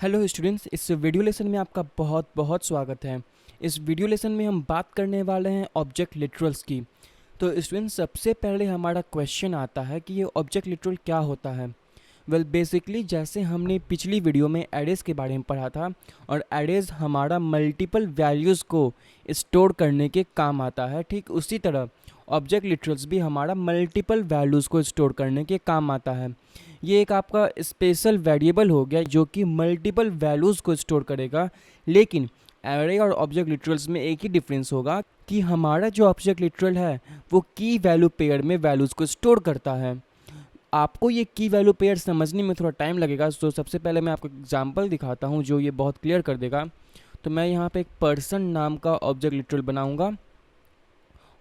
Hello students, इस video lesson में आपका बहुत बहुत स्वागत है। इस वीडियो लेसन में हम बात करने वाले हैं ऑब्जेक्ट लिटरल्स की। तो स्टूडेंट्स, सबसे पहले हमारा क्वेश्चन आता है कि ये ऑब्जेक्ट लिटरल क्या होता है। बेसिकली जैसे हमने पिछली वीडियो में एरेज के बारे में पढ़ा था, और एरेज हमारा मल्टीपल वैल्यूज़ को स्टोर करने के काम आता है, ठीक उसी तरह ऑब्जेक्ट लिटरल्स भी हमारा मल्टीपल वैल्यूज़ को स्टोर करने के काम आता है। ये एक आपका स्पेशल वेरिएबल हो गया जो कि मल्टीपल वैल्यूज़ को स्टोर करेगा। लेकिन एरे और ऑब्जेक्ट लिटरल्स में एक ही डिफरेंस होगा कि हमारा जो ऑब्जेक्ट लिटरल है वो की वैल्यू पेयर में वैल्यूज़ को स्टोर करता है। आपको ये की वैल्यू पेयर समझने में थोड़ा टाइम लगेगा, तो सबसे पहले मैं आपको एग्जांपल दिखाता हूँ जो ये बहुत क्लियर कर देगा। तो मैं यहाँ पे एक पर्सन नाम का ऑब्जेक्ट लिटरल बनाऊँगा,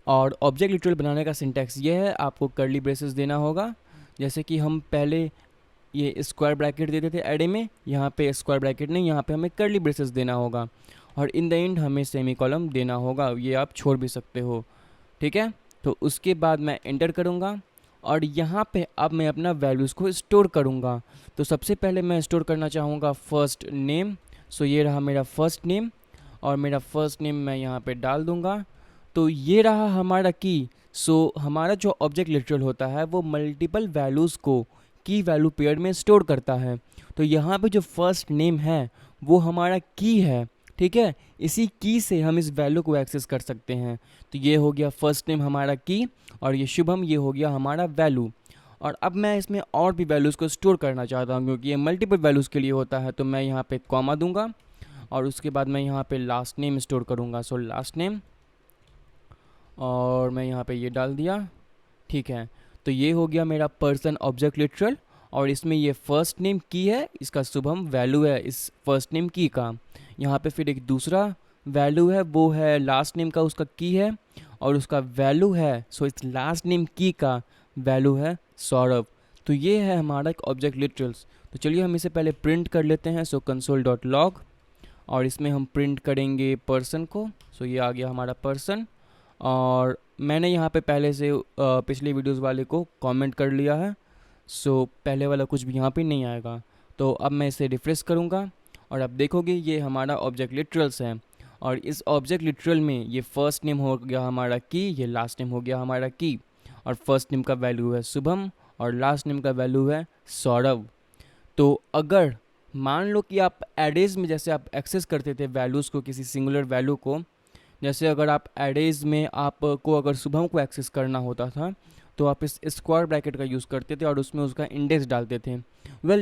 और ऑब्जेक्ट लिटरल बनाने का सिंटैक्स ये है, आपको कर्ली ब्रेसेस देना होगा। जैसे कि हम पहले ये स्क्वायर ब्रैकेट देते थे एरे में, यहाँ पे स्क्वायर ब्रैकेट नहीं, यहाँ पे हमें कर्ली ब्रेसेस देना होगा, और इन द एंड हमें सेमी कॉलम देना होगा। ये आप छोड़ भी सकते हो, ठीक है। तो उसके बाद मैं एंटर करूँगा, और यहाँ पे अब मैं अपना वैल्यूज़ को स्टोर करूँगा। तो सबसे पहले मैं स्टोर करना चाहूँगा फर्स्ट नेम। सो ये रहा मेरा फर्स्ट नेम, और मेरा फर्स्ट नेम मैं यहाँ पे डाल दूँगा। तो ये रहा हमारा की। सो हमारा जो ऑब्जेक्ट लिटरल होता है वो मल्टीपल वैल्यूज़ को की वैल्यू पेयर में स्टोर करता है। तो यहाँ पे जो फर्स्ट नेम है वो हमारा की है, ठीक है। इसी की से हम इस वैल्यू को एक्सेस कर सकते हैं। तो ये हो गया फर्स्ट नेम हमारा की, और ये शुभम ये हो गया हमारा वैल्यू। और अब मैं इसमें और भी वैल्यूज़ को स्टोर करना चाहता हूँ क्योंकि ये मल्टीपल वैल्यूज़ के लिए होता है। तो मैं यहाँ पे कॉमा दूंगा, और उसके बाद मैं यहाँ पे लास्ट नेम स्टोर करूँगा। सो लास्ट नेम, और मैं यहाँ पे ये डाल दिया, ठीक है। तो ये हो गया मेरा पर्सन ऑब्जेक्ट लिटरल, और इसमें ये फर्स्ट नेम की है, इसका शुभम वैल्यू है इस फर्स्ट नेम की का। यहाँ पे फिर एक दूसरा वैल्यू है, वो है लास्ट नेम का, उसका की है और उसका वैल्यू है। सो इस लास्ट नेम की का वैल्यू है सौरभ। तो ये है हमारा एक ऑब्जेक्ट लिटरल्स। तो चलिए हम इसे पहले प्रिंट कर लेते हैं। सो कंसोल डॉट लॉग, और इसमें हम प्रिंट करेंगे पर्सन को। सो ये आ गया हमारा पर्सन, और मैंने यहाँ पे पहले से पिछले वीडियोस वाले को कमेंट कर लिया है। सो पहले वाला कुछ भी यहाँ पे नहीं आएगा। तो अब मैं इसे रिफ्रेश करूँगा, और अब देखोगे ये हमारा ऑब्जेक्ट लिटरल्स है। और इस ऑब्जेक्ट लिटरल में ये फर्स्ट नेम हो गया हमारा की, ये लास्ट नेम हो गया हमारा की, और फर्स्ट नेम का वैल्यू है शुभम, और लास्ट नेम का वैल्यू है सौरभ। तो अगर मान लो कि आप एरेज में जैसे आप एक्सेस करते थे वैल्यूज़ को, किसी सिंगुलर वैल्यू को, जैसे अगर आप एरेज में आपको अगर शुभम को एक्सेस करना होता था तो आप इस स्क्वायर ब्रैकेट का यूज़ करते थे और उसमें उसका इंडेक्स डालते थे।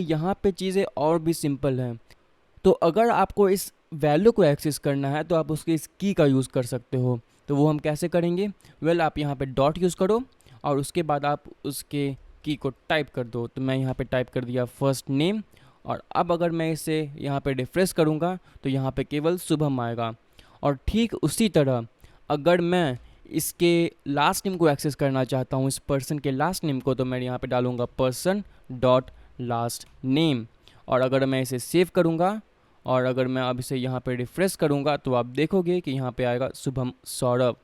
यहाँ पे चीज़ें और भी सिंपल हैं। तो अगर आपको इस वैल्यू को एक्सेस करना है तो आप उसके इस की का यूज़ कर सकते हो। तो वो हम कैसे करेंगे? आप यहाँ पे डॉट यूज़ करो, और उसके बाद आप उसके की को टाइप कर दो। तो मैं यहाँ पे टाइप कर दिया फर्स्ट नेम, और अब अगर मैं इसे यहाँ पे रिफ्रेश करूँगा तो यहाँ पे केवल शुभम आएगा। और ठीक उसी तरह अगर मैं इसके लास्ट नेम को एक्सेस करना चाहता हूँ, इस पर्सन के लास्ट नेम को, तो मैं यहाँ पे डालूँगा पर्सन डॉट लास्ट नेम। और अगर मैं इसे सेव करूँगा, और अगर मैं अब इसे यहाँ पे रिफ्रेश करूँगा, तो आप देखोगे कि यहाँ पे आएगा शुभम सौरभ।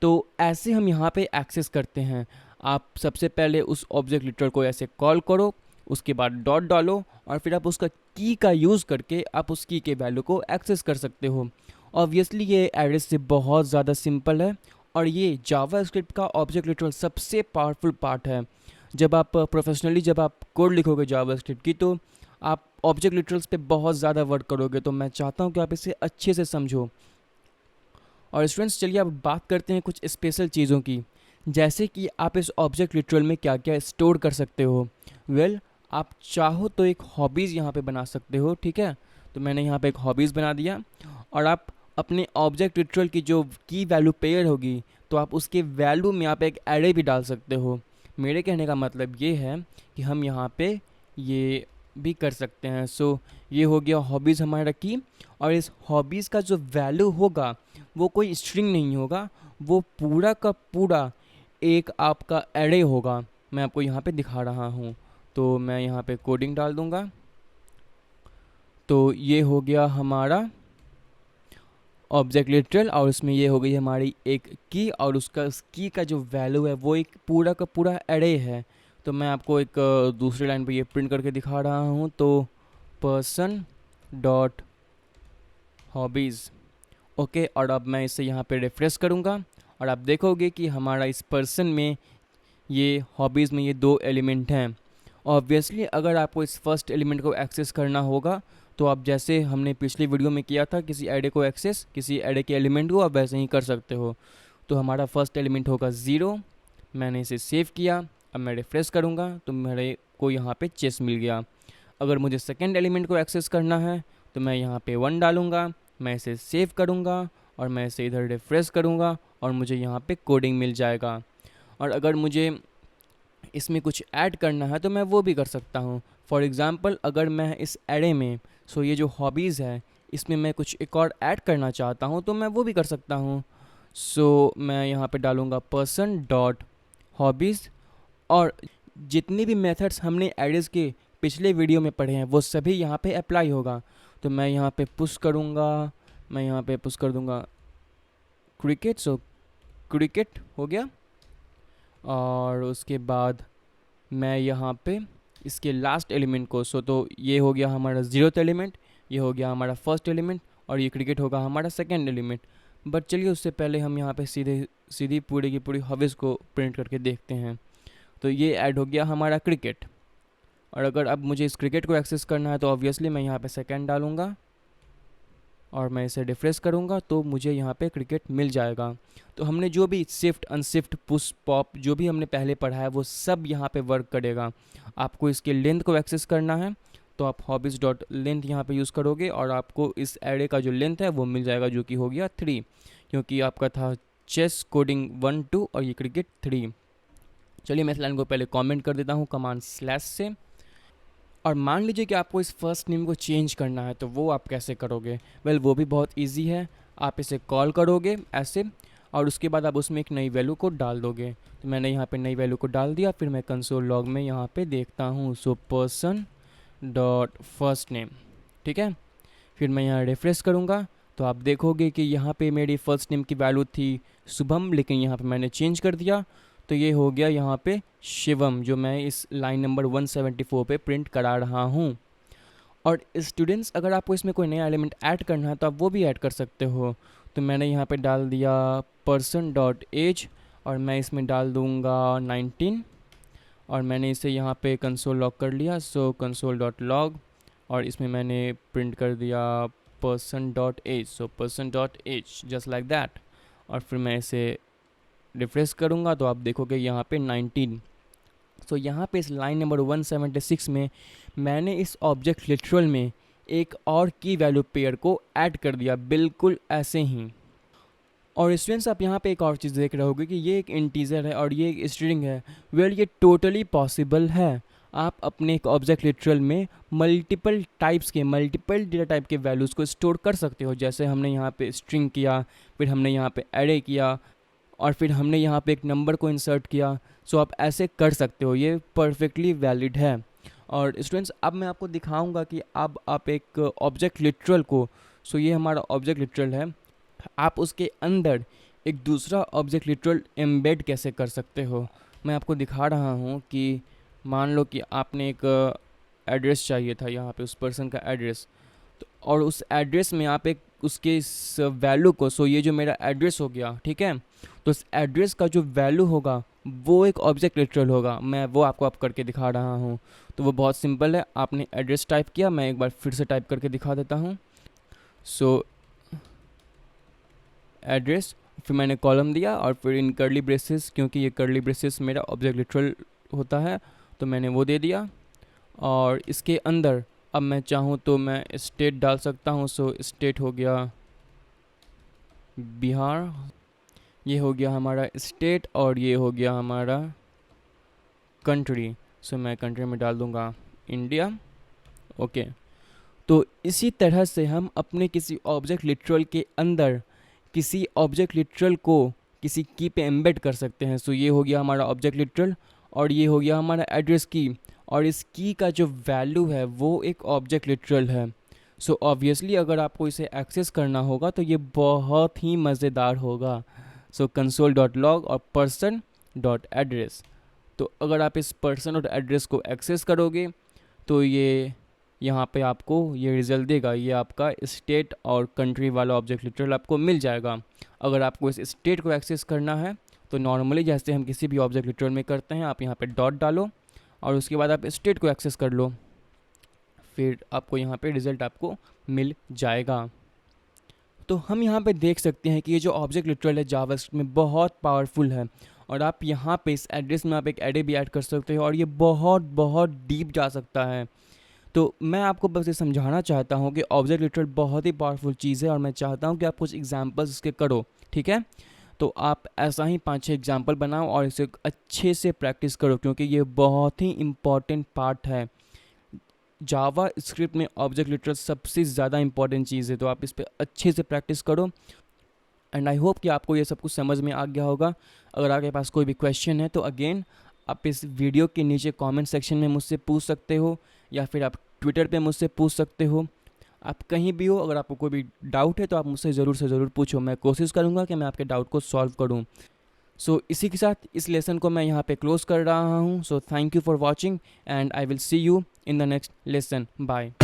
तो ऐसे हम यहाँ पे एक्सेस करते हैं। आप सबसे पहले उस ऑब्जेक्ट लिटरल को ऐसे कॉल करो, उसके बाद डॉट डालो, और फिर आप उसका की का यूज़ करके आप उस की के वैल्यू को एक्सेस कर सकते हो। ऑब्वियसली ये एरेज से बहुत ज़्यादा सिंपल है, और ये जावास्क्रिप्ट का ऑब्जेक्ट लिटरल सबसे पावरफुल पार्ट है। जब आप प्रोफेशनली जब आप कोड लिखोगे जावास्क्रिप्ट की, तो आप ऑब्जेक्ट लिटरल्स पे बहुत ज़्यादा वर्क करोगे। तो मैं चाहता हूँ कि आप इसे अच्छे से समझो। और स्टूडेंट्स, चलिए अब बात करते हैं कुछ स्पेशल चीज़ों की, जैसे कि आप इस ऑब्जेक्ट लिटरल में क्या क्या स्टोर कर सकते हो। आप चाहो तो एक हॉबीज़ यहाँ पे बना सकते हो, ठीक है। तो मैंने यहाँ पे एक हॉबीज़ बना दिया, और आप अपने ऑब्जेक्ट लिटरल की जो की वैल्यू पेयर होगी, तो आप उसके वैल्यू में आप एक एरे भी डाल सकते हो। मेरे कहने का मतलब ये है कि हम यहाँ पे ये भी कर सकते हैं। ये हो गया हॉबीज़ हमारा की, और इस हॉबीज़ का जो वैल्यू होगा वो कोई स्ट्रिंग नहीं होगा, वो पूरा का पूरा एक आपका एरे होगा। मैं आपको यहाँ पे दिखा रहा हूँ। तो मैं यहाँ पे कोडिंग डाल दूँगा। तो ये हो गया हमारा ऑब्जेक्ट लिटरल, और उसमें ये हो गई हमारी एक की, और उसका उस की का जो वैल्यू है वो एक पूरा का पूरा एरे है। तो मैं आपको एक दूसरी लाइन पे ये प्रिंट करके दिखा रहा हूँ। तो पर्सन डॉट हॉबीज़। ओके, और अब मैं इसे यहाँ पे रिफ्रेश करूँगा और आप देखोगे कि हमारा इस पर्सन में ये हॉबीज़ में ये दो एलिमेंट हैं। ऑब्वियसली अगर आपको इस फर्स्ट एलिमेंट को एक्सेस करना होगा तो आप जैसे हमने पिछली वीडियो में किया था किसी एरे को एक्सेस, किसी एरे के एलिमेंट को, आप वैसे ही कर सकते हो। तो हमारा फर्स्ट एलिमेंट होगा 0, मैंने इसे सेव किया, अब मैं रिफ्रेश करूँगा तो मेरे को यहाँ पे चेस मिल गया। अगर मुझे सेकेंड एलिमेंट को एक्सेस करना है तो मैं यहाँ पे 1 डालूँगा, मैं इसे सेव करूँगा और मैं इसे इधर रिफ्रेश करूँगा और मुझे यहाँ पे कोडिंग मिल जाएगा। और अगर मुझे इसमें कुछ ऐड करना है तो मैं वो भी कर सकता हूँ। फॉर एग्ज़ाम्पल अगर मैं इस एरे में ये जो हॉबीज़ है इसमें मैं कुछ एक और ऐड करना चाहता हूँ तो मैं वो भी कर सकता हूँ। मैं यहाँ पे डालूँगा पर्सन डॉट हॉबीज़ और जितनी भी मेथड्स हमने एरेज़ के पिछले वीडियो में पढ़े हैं वो सभी यहाँ पे अप्लाई होगा। तो मैं यहाँ पे पुश करूँगा, मैं यहाँ पे पुश कर दूँगा क्रिकेट, क्रिकेट हो गया। और उसके बाद मैं यहाँ पे इसके लास्ट एलिमेंट को तो ये हो गया हमारा 0th एलिमेंट, ये हो गया हमारा फर्स्ट एलिमेंट और ये क्रिकेट होगा हमारा सेकेंड एलिमेंट। बट चलिए उससे पहले हम यहाँ पे सीधी पूरी की पूरी हॉबीज़ को प्रिंट करके देखते हैं। तो ये ऐड हो गया हमारा क्रिकेट। और अगर अब मुझे इस क्रिकेट को एक्सेस करना है तो ऑब्वियसली मैं यहाँ पे सेकेंड डालूँगा और मैं इसे रिफ्रेश करूँगा तो मुझे यहाँ पे क्रिकेट मिल जाएगा। तो हमने जो भी शिफ्ट अनशिफ्ट पुश पॉप जो भी हमने पहले पढ़ा है वो सब यहाँ पे वर्क करेगा। आपको इसके लेंथ को एक्सेस करना है तो आप हॉबीज़ डॉट लेंथ यहाँ पे यूज़ करोगे और आपको इस एरे का जो लेंथ है वो मिल जाएगा जो कि हो गया 3, क्योंकि आपका था चेस कोडिंग 1 2 और ये क्रिकेट 3। चलिए मैं इस लाइन को पहले कमेंट कर देता हूँ कमांड स्लैश से। और मान लीजिए कि आपको इस फर्स्ट नेम को चेंज करना है तो वो आप कैसे करोगे? वेल वो भी बहुत इजी है। आप इसे कॉल करोगे ऐसे और उसके बाद आप उसमें एक नई वैल्यू को डाल दोगे। तो मैंने यहाँ पे नई वैल्यू को डाल दिया, फिर मैं कंसोल लॉग में यहाँ पे देखता हूँ पर्सन डॉट फर्स्ट नेम, ठीक है। फिर मैं यहाँ रिफ्रेश करूँगा तो आप देखोगे कि यहाँ पे मेरी फर्स्ट नेम की वैल्यू थी शुभम, लेकिन यहाँ पे मैंने चेंज कर दिया तो ये हो गया यहाँ पे शिवम, जो मैं इस लाइन नंबर 174 पे प्रिंट करा रहा हूँ। और स्टूडेंट्स अगर आपको इसमें कोई नया एलिमेंट ऐड करना है तो आप वो भी ऐड कर सकते हो। तो मैंने यहाँ पे डाल दिया पर्सन डॉट एज और मैं इसमें डाल दूँगा 19 और मैंने इसे यहाँ पे कंसोल लॉग कर लिया। कंसोल डॉट लॉग और इसमें मैंने प्रिंट कर दिया person dot age, person dot age just like that. और फिर मैं इसे रिफ्रेश करूँगा तो आप देखोगे यहाँ पे 19। यहाँ पे इस लाइन नंबर 176 में मैंने इस ऑब्जेक्ट लिटरल में एक और की वैल्यू पेयर को ऐड कर दिया, बिल्कुल ऐसे ही। और स्टूडेंट्स आप यहाँ पे एक और चीज़ देख रहे होगे कि ये एक इंटीजर है और ये एक स्ट्रिंग है। वेल ये टोटली पॉसिबल है। आप अपने एक ऑब्जेक्ट लिटरल में मल्टीपल डेटा टाइप के वैल्यूज़ को स्टोर कर सकते हो। जैसे हमने यहाँ पे स्ट्रिंग किया, फिर हमने यहाँ पे एरे किया और फिर हमने यहाँ पे एक नंबर को इंसर्ट किया। आप ऐसे कर सकते हो, ये परफेक्टली वैलिड है। और स्टूडेंट्स अब मैं आपको दिखाऊंगा कि अब आप एक ऑब्जेक्ट लिटरल को ये हमारा ऑब्जेक्ट लिटरल है, आप उसके अंदर एक दूसरा ऑब्जेक्ट लिटरल एम्बेड कैसे कर सकते हो। मैं आपको दिखा रहा हूँ कि मान लो कि आपने एक एड्रेस चाहिए था, यहाँ पे उस पर्सन का एड्रेस, तो और उस एड्रेस में आप एक उसके इस वैल्यू को ये जो मेरा एड्रेस हो गया, ठीक है, तो इस एड्रेस का जो वैल्यू होगा वो एक ऑब्जेक्ट लिटरल होगा। मैं वो आपको आप करके दिखा रहा हूँ। तो वो बहुत सिंपल है। आपने एड्रेस टाइप किया, मैं एक बार फिर से टाइप करके दिखा देता हूँ। एड्रेस, फिर मैंने कॉलम दिया और फिर इन कर्ली ब्रेसेस, क्योंकि ये कर्ली ब्रेसेस मेरा ऑब्जेक्ट लिटरल होता है तो मैंने वो दे दिया। और इसके अंदर अब मैं चाहूँ तो मैं स्टेट डाल सकता हूँ। स्टेट हो गया बिहार, ये हो गया हमारा स्टेट और ये हो गया हमारा कंट्री। मैं कंट्री में डाल दूँगा इंडिया। ओके, तो इसी तरह से हम अपने किसी ऑब्जेक्ट लिटरल के अंदर किसी ऑब्जेक्ट लिटरल को किसी की पे एम्बेड कर सकते हैं। ये हो गया हमारा ऑब्जेक्ट लिटरल और ये हो गया हमारा एड्रेस की, और इस की का जो वैल्यू है वो एक ऑब्जेक्ट लिटरल है। ऑब्वियसली अगर आपको इसे एक्सेस करना होगा तो ये बहुत ही मज़ेदार होगा। कंसोल डॉट लॉग और पर्सन डॉट एड्रेस। तो अगर आप इस पर्सन और एड्रेस को एक्सेस करोगे तो ये यहाँ पे आपको ये रिज़ल्ट देगा, ये आपका स्टेट और कंट्री वाला ऑब्जेक्ट लिटरल आपको मिल जाएगा। अगर आपको इस स्टेट को एक्सेस करना है तो नॉर्मली जैसे हम किसी भी ऑब्जेक्ट लिटरल में करते हैं, आप यहाँ पे डॉट डालो और उसके बाद आप स्टेट को एक्सेस कर लो, फिर आपको यहाँ पे रिज़ल्ट आपको मिल जाएगा। तो हम यहाँ पे देख सकते हैं कि ये जो ऑब्जेक्ट लिटरल है जावास्क्रिप्ट में बहुत पावरफुल है, और आप यहाँ पे इस एड्रेस में आप एक एरे भी ऐड कर सकते हो और ये बहुत बहुत डीप जा सकता है। तो मैं आपको बस ये समझाना चाहता हूँ कि ऑब्जेक्ट लिटरल बहुत ही पावरफुल चीज़ है, और मैं चाहता हूँ कि आप कुछ एग्जांपल्स इसके करो, ठीक है। तो आप ऐसा ही 5-6 एग्जांपल बनाओ और इसे अच्छे से प्रैक्टिस करो, क्योंकि ये बहुत ही इम्पॉर्टेंट पार्ट है। जावा स्क्रिप्ट में ऑब्जेक्ट लिटरल सबसे ज़्यादा इंपॉर्टेंट चीज़ है, तो आप इस पर अच्छे से प्रैक्टिस करो। एंड आई होप कि आपको ये सब कुछ समझ में आ गया होगा। अगर आपके पास कोई भी क्वेश्चन है तो अगेन आप इस वीडियो के नीचे कमेंट सेक्शन में मुझसे पूछ सकते हो, या फिर आप ट्विटर पे मुझसे पूछ सकते हो। आप कहीं भी हो, अगर आपको कोई भी डाउट है तो आप मुझसे ज़रूर से ज़रूर पूछो, मैं कोशिश करूँगा कि मैं आपके डाउट को सॉल्व करूँ। सो इसी के साथ इस लेसन को मैं यहाँ पे क्लोज़ कर रहा हूँ। So thank you for watching and I will see you in the next lesson. Bye.